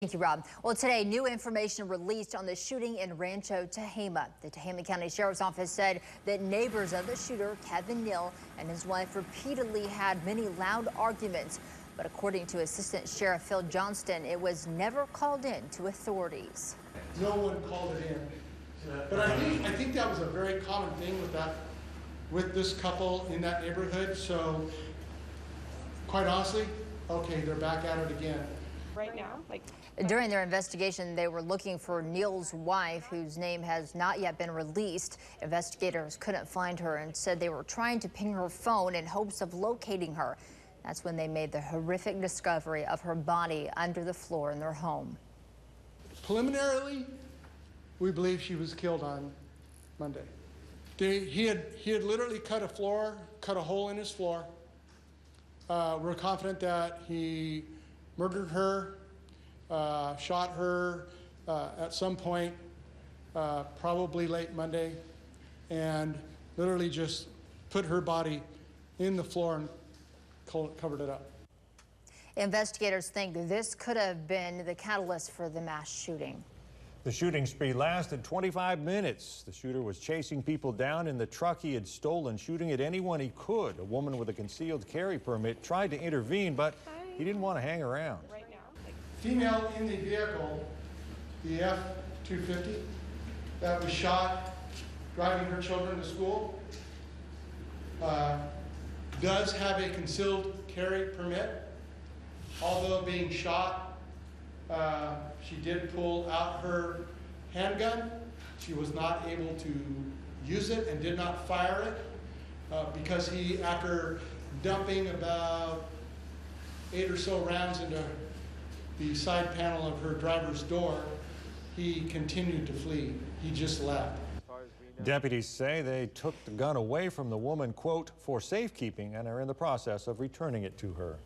Thank you, Rob. Well, today, new information released on the shooting in Rancho Tehama. The Tehama County Sheriff's Office said that neighbors of the shooter, Kevin Neal, and his wife repeatedly had many loud arguments. But according to Assistant Sheriff Phil Johnston, it was never called in to authorities. No one called it in. But I think that was a very common thing with this couple in that neighborhood. So quite honestly, okay, they're back at it again. Right now, During their investigation, they were looking for Neal's wife, whose name has not yet been released. Investigators couldn't find her and said they were trying to ping her phone in hopes of locating her. That's when they made the horrific discovery of her body under the floor in their home. Preliminarily, we believe she was killed on Monday. He had literally cut a hole in his floor. We're confident that he murdered her, shot her at some point, probably late Monday, and literally just put her body in the floor and covered it up. Investigators think this could have been the catalyst for the mass shooting. The shooting spree lasted 25 minutes. The shooter was chasing people down in the truck he had stolen, shooting at anyone he could. A woman with a concealed carry permit tried to intervene, but he didn't want to hang around. Female in the vehicle, the F-250, that was shot driving her children to school, does have a concealed carry permit. Although being shot, she did pull out her handgun. She was not able to use it and did not fire it because he, after dumping about 8 or so rounds into the side panel of her driver's door, he continued to flee. He just left. Deputies say they took the gun away from the woman, quote, for safekeeping, and are in the process of returning it to her.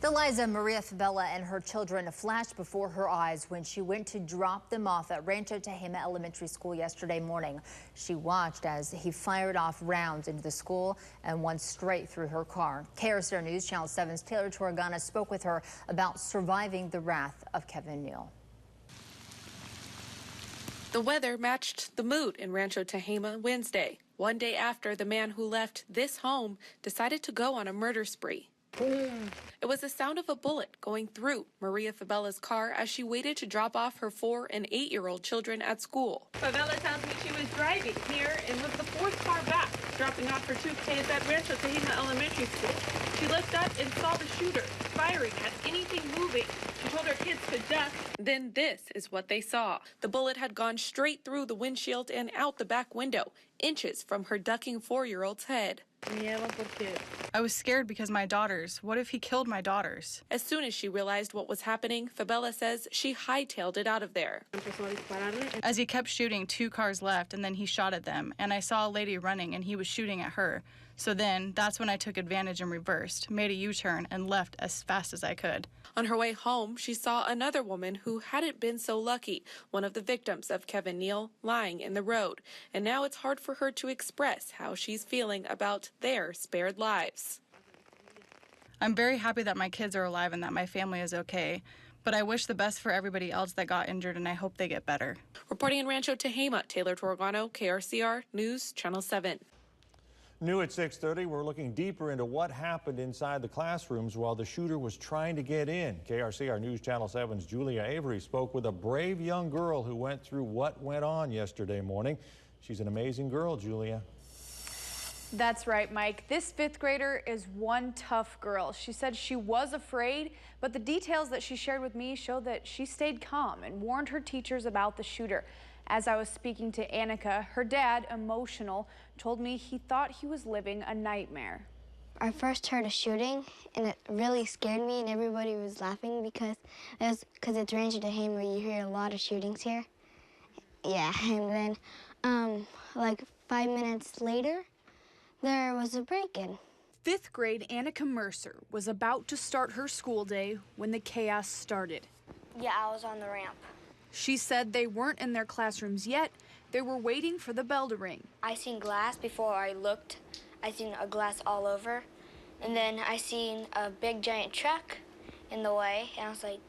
The Liza Maria Fabella and her children flashed before her eyes when she went to drop them off at Rancho Tehama Elementary School yesterday morning. She watched as he fired off rounds into the school and one straight through her car. KRCR News Channel 7's Taylor Toragana spoke with her about surviving the wrath of Kevin Neal. the weather matched the mood in Rancho Tehama Wednesday, one day after the man who left this home decided to go on a murder spree. It was the sound of a bullet going through Maria Fabella's car as she waited to drop off her 4- and 8-year-old children at school. Fabella tells me she was driving here and was the fourth car back, dropping off her 2 kids at Rancho Tehama Elementary School. She looked up and saw the shooter firing at anything moving. She told her kids to duck. Then this is what they saw. The bullet had gone straight through the windshield and out the back window, inches from her ducking 4-year-old's head. I was scared because my daughters. What if he killed my daughters? As soon as she realized what was happening, Fabella says she hightailed it out of there. As he kept shooting, 2 cars left, and then he shot at them. And I saw a lady running, and he was shooting at her. So then, that's when I took advantage and reversed, made a U-turn, and left as fast as I could. On her way home, she saw another woman who hadn't been so lucky, one of the victims of Kevin Neal, lying in the road. And now it's hard for her to express how she's feeling about their spared lives. I'm very happy that my kids are alive and that my family is okay. But I wish the best for everybody else that got injured, and I hope they get better. Reporting in Rancho Tehama, Taylor Toragano, KRCR News, Channel 7. New at 6:30, we're looking deeper into what happened inside the classrooms while the shooter was trying to get in. KRCR News Channel 7's Julia Avery spoke with a brave young girl who went through what went on yesterday morning. She's an amazing girl, Julia. That's right, Mike. This 5th grader is one tough girl. She said she was afraid, but the details that she shared with me show that she stayed calm and warned her teachers about the shooter. As I was speaking to Annika, her dad, emotional, told me he thought he was living a nightmare. I first heard a shooting, and it really scared me, and everybody was laughing because it's Rancho Tehama where you hear a lot of shootings here. Yeah, and then like 5 minutes later, there was a break-in. 5th grade Annika Mercer was about to start her school day when the chaos started. Yeah, I was on the ramp. She said they weren't in their classrooms yet. They were waiting for the bell to ring. I seen glass before I looked. I seen a glass all over. And then I seen a big giant truck in the way. And I was like,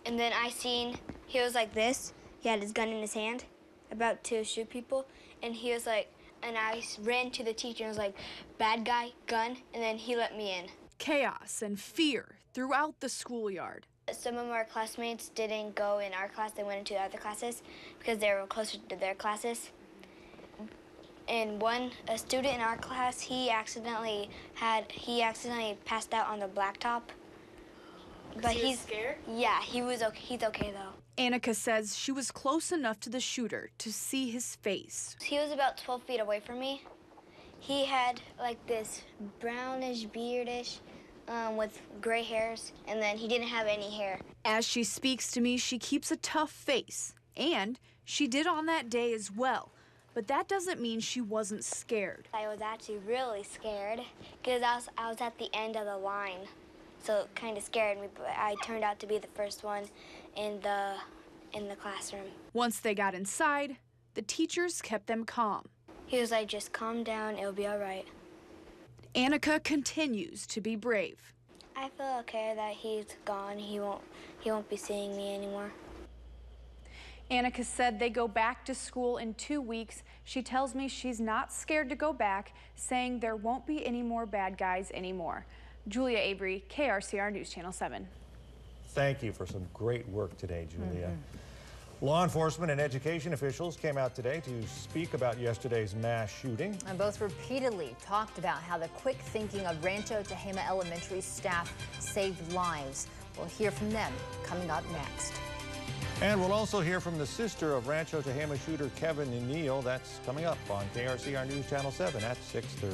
And then I seen he was like this. He had his gun in his hand, about to shoot people. And he was like, and I ran to the teacher and was like, bad guy, gun, and then he let me in. Chaos and fear throughout the schoolyard. Some of our classmates didn't go in our class, they went into other classes because they were closer to their classes. And a student in our class, he accidentally passed out on the blacktop. But he's scared? Yeah, he's okay though. Annika says she was close enough to the shooter to see his face. He was about 12 feet away from me. He had like this brownish, beardish, with gray hairs, and then he didn't have any hair. As she speaks to me, she keeps a tough face, and she did on that day as well. But that doesn't mean she wasn't scared. I was actually really scared because I was at the end of the line, so it kind of scared me, but I turned out to be the first one in the classroom. Once they got inside, the teachers kept them calm. He was like, just calm down, it'll be all right. Annika continues to be brave. I feel okay that he's gone. He won't be seeing me anymore. Annika said they go back to school in 2 weeks. She tells me she's not scared to go back, saying there won't be any more bad guys anymore. Julia Avery, KRCR News Channel 7. Thank you for some great work today, Julia. Law enforcement and education officials came out today to speak about yesterday's mass shooting. And both repeatedly talked about how the quick thinking of Rancho Tehama Elementary staff saved lives. We'll hear from them coming up next. And we'll also hear from the sister of Rancho Tehama shooter Kevin and Neal. That's coming up on KRCR News Channel 7 at 6:30.